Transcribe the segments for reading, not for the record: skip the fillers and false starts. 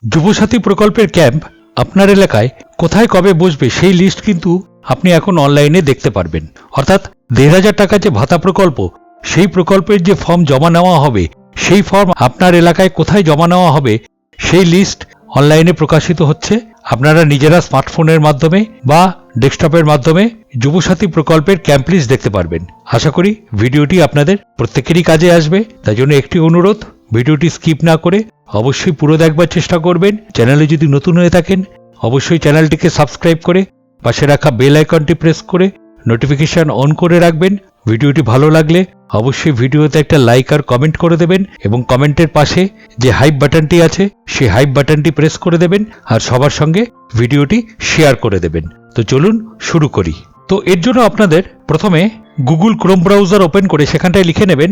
যুবসাথী প্রকল্পের ক্যাম্প আপনার এলাকায় কোথায় কবে বসবে সেই লিস্ট কিন্তু আপনি এখন অনলাইনে দেখতে পারবেন। অর্থাৎ 1,500 টাকা যে ভাতা প্রকল্প, সেই প্রকল্পের যে ফর্ম জমা নেওয়া হবে, সেই ফর্ম আপনার এলাকায় কোথায় জমা নেওয়া হবে সেই লিস্ট অনলাইনে প্রকাশিত হচ্ছে। আপনারা নিজেরা স্মার্টফোনের মাধ্যমে বা ডেস্কটপের মাধ্যমে যুবসাথী প্রকল্পের ক্যাম্প লিস্ট দেখতে পারবেন। আশা করি ভিডিওটি আপনাদের প্রত্যেকেরই কাজে আসবে। তাই জন্য একটি অনুরোধ, ভিডিওটি স্কিপ না করে অবশ্যই পুরো দেখবার চেষ্টা করবেন। চ্যানেলে যদি নতুন হয়ে থাকেন অবশ্যই চ্যানেলটিকে সাবস্ক্রাইব করে পাশে রাখা বেল আইকনটি প্রেস করে নোটিফিকেশন অন করে রাখবেন। ভিডিওটি ভালো লাগলে অবশ্যই ভিডিওতে একটা লাইক আর কমেন্ট করে দেবেন এবং কমেন্টের পাশে যে হাইপ বাটনটি আছে সেই হাইপ বাটনটি প্রেস করে দেবেন আর সবার সঙ্গে ভিডিওটি শেয়ার করে দেবেন। তো চলুন শুরু করি। তো এর জন্য আপনাদের প্রথমে গুগল ক্রোম ব্রাউজার ওপেন করে সেখানটায় লিখে নেবেন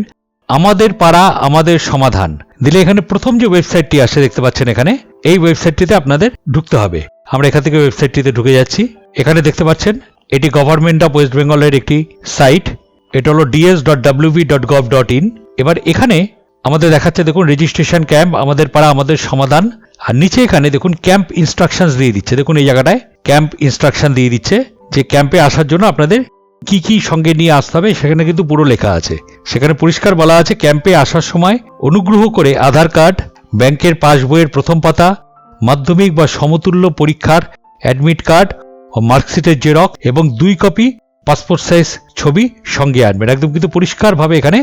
আমাদের পাড়া আমাদের সমাধান। দিলে এখানে প্রথম যে ওয়েবসাইটটি আসে দেখতে পাচ্ছেন, এখানে এই ওয়েবসাইটটিতে আপনাদের ঢুকতে হবে। আমরা এখান থেকে ওয়েবসাইটটিতে ঢুকে যাচ্ছি। এখানে দেখতে পাচ্ছেন এটি গভর্নমেন্ট অফ ওয়েস্ট বেঙ্গলের একটি সাইট। এটা হলো ds.wb.gov.in। এবার এখানে আমাদের দেখাচ্ছে দেখুন রেজিস্ট্রেশন ক্যাম্প আমাদের পাড়া আমাদের সমাধান, আর নিচে এখানে দেখুন ক্যাম্প ইনস্ট্রাকশনস দিয়ে দিচ্ছে। দেখুন এই জায়গাটায় ক্যাম্প ইনস্ট্রাকশন দিয়ে দিচ্ছে যে ক্যাম্পে আসার জন্য আপনাদের কি কি সঙ্গে নিয়ে আসতে হবে, সেখানে কিন্তু পুরো লেখা আছে। সেখানে পরিষ্কার বলা আছে ক্যাম্পে আসার সময় অনুগ্রহ করে আধার কার্ড, ব্যাংকের পাসবইয়ের প্রথম পাতা, মাধ্যমিক বা সমতুল্য পরীক্ষার অ্যাডমিট কার্ড ও মার্কশিটের জেরক্স এবং 2 কপি পাসপোর্ট সাইজ ছবি সঙ্গে আনবেন। একদম কিন্তু পরিষ্কারভাবে এখানে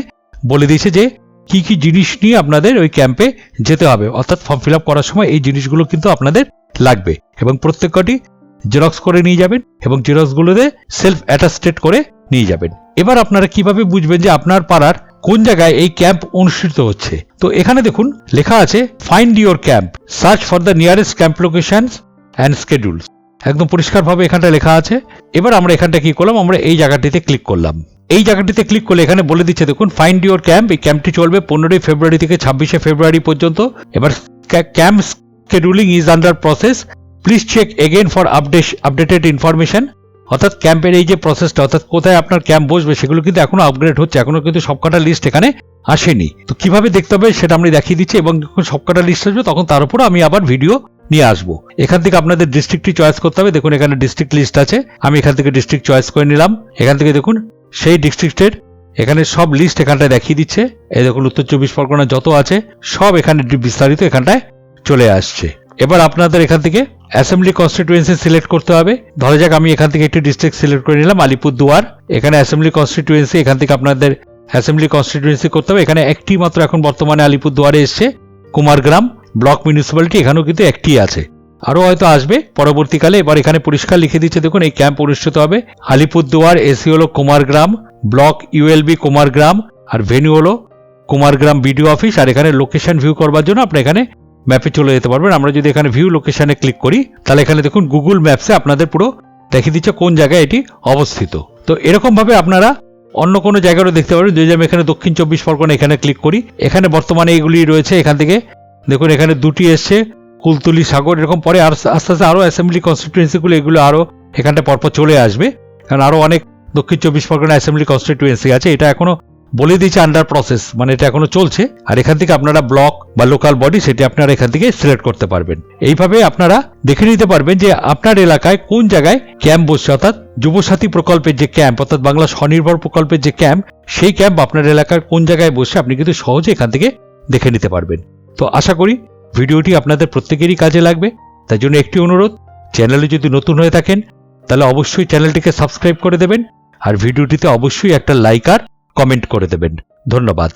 বলে দিয়েছে যে কি কি জিনিস নিয়ে আপনাদের ওই ক্যাম্পে যেতে হবে। অর্থাৎ ফর্ম ফিল আপ করার সময় এই জিনিসগুলো কিন্তু আপনাদের লাগবে এবং প্রত্যেক কটি জেরক্স করে নিয়ে যাবেন এবং জেরক্সগুলোতে সেলফ অ্যাটাস্টেড করে নিয়ে যাবেন। এবার আপনারা কিভাবে বুঝবেন যে আপনার পাড়ার কোন জায়গায় এই ক্যাম্প অনুষ্ঠিত হচ্ছে? তো এখানে দেখুন লেখা আছে find your camp, search for the nearest camp locations and schedules. একদম পরিষ্কারভাবে এখানটা লেখা আছে। এবার আমরা এখানটা কি করলাম, আমরা এই জায়গাটিতে ক্লিক করলাম। এই জায়গাটিতে ক্লিক করলে এখানে বলে দিচ্ছে দেখুন ফাইন্ড ইউর ক্যাম্প। এই ক্যাম্পটি চলবে 15 ফেব্রুয়ারি থেকে 26 ফেব্রুয়ারি পর্যন্ত। এবার camp scheduling is under process, please check again for updated information. অর্থাৎ ক্যাম্পের এই যে প্রসেসটা, অর্থাৎ কোথায় আপনার ক্যাম্প বসবে সেগুলো কিন্তু এখনো আপগ্রেড হচ্ছে, এখনো কিন্তু সবকটা লিস্ট এখানে আসেনি। তো কিভাবে দেখতে হবে সেটা আমি দেখিয়ে দিচ্ছি এবং যখন সবকটা লিস্ট আসবে তখন তার উপর আমি আবার ভিডিও নিয়ে আসবো। এখান থেকে আপনাদের ডিস্ট্রিক্টটি চয়েস করতে হবে। দেখুন এখানে ডিস্ট্রিক্ট লিস্ট আছে, আমি এখান থেকে ডিস্ট্রিক্ট চয়েস করে নিলাম। এখান থেকে দেখুন সেই ডিস্ট্রিক্টের এখানে সব লিস্ট এখানটায় দেখিয়ে দিচ্ছে। এই দেখুন উত্তর 24 পরগনা যত আছে সব এখানে বিস্তারিত এখানটায় চলে আসছে। এবার আপনাদের এখান থেকে অ্যাসেম্বলি কনস্টিটিউয়েন্সি সিলেক্ট করতে হবে। ধরা যাক আমি এখান থেকে একটি ডিস্ট্রিক্ট সিলেক্ট করে নিলাম আলিপুরদুয়ার। এখানে অ্যাসেম্বলি কনস্টিটিউয়েন্সি, এখান থেকে আপনাদের অ্যাসেম্বলি কনস্টিটিউয়েন্সি করতে হবে। এখানে একটি মাত্র এখন বর্তমানে আলিপুরদুয়ারে এসছে, কুমারগ্রাম ব্লক মিউনিসিপ্যালিটি, এখানেও কিন্তু একটি আছে, আরও হয়তো আসবে পরবর্তীকালে। এবার এখানে পরিষ্কার লিখে দিচ্ছে দেখুন এই ক্যাম্প অনুষ্ঠিত হবে আলিপুরদুয়ার, এসি হলো কুমারগ্রাম, ব্লক ইউএলবি কুমারগ্রাম, আর ভেন্যু হলো কুমারগ্রাম বিডিও অফিস। আর এখানে লোকেশন ভিউ করবার জন্য আপনি এখানে ম্যাপে চলে যেতে পারবেন। আমরা যদি এখানে ভিউ লোকেশনে ক্লিক করি তাহলে এখানে দেখুন গুগল ম্যাপসে আপনাদের পুরো দেখিয়ে দিচ্ছে কোন জায়গায় এটি অবস্থিত। তো এরকম ভাবে আপনারা অন্য কোনো জায়গারও দেখতে পারবেন। যদি আমি এখানে দক্ষিণ 24 পরগনা এখানে ক্লিক করি, এখানে বর্তমানে এগুলি রয়েছে। এখান থেকে দেখুন এখানে 2টি এসছে, কুলতলি, সাগর, এরকম পরে আর আস্তে আস্তে আরও অ্যাসেম্বলি কনস্টিটিউয়েন্সিগুলো এগুলো আরও এখানটা পরপর চলে আসবে, কারণ আরও অনেক দক্ষিণ 24 পরগনা অ্যাসেম্বলি কনস্টিটিউয়েন্সি আছে। এটা এখনো বলে দিয়েছে আন্ডার প্রসেস, মানে এটা এখনো চলছে। আর এখান থেকে আপনারা ব্লক বা লোকাল বডি সেটি আপনারা এখান থেকে সিলেক্ট করতে পারবেন। এইভাবে আপনারা দেখে নিতে পারবেন যে আপনার এলাকায় কোন জায়গায় ক্যাম্প বসছে। অর্থাৎ যুবসাথী প্রকল্পের যে ক্যাম্প, অর্থাৎ বাংলা স্বনির্ভর প্রকল্পের যে ক্যাম্প, সেই ক্যাম্প আপনার এলাকার কোন জায়গায় বসে আপনি কিন্তু সহজে এখান থেকে দেখে নিতে পারবেন। তো আশা করি ভিডিওটি আপনাদের প্রত্যেকেরই কাজে লাগবে। তাই জন্য একটি অনুরোধ, চ্যানেলে যদি নতুন হয়ে থাকেন তাহলে অবশ্যই চ্যানেলটিকে সাবস্ক্রাইব করে দেবেন আর ভিডিওটিতে অবশ্যই একটা লাইক আর কমেন্ট করে দেবেন। ধন্যবাদ।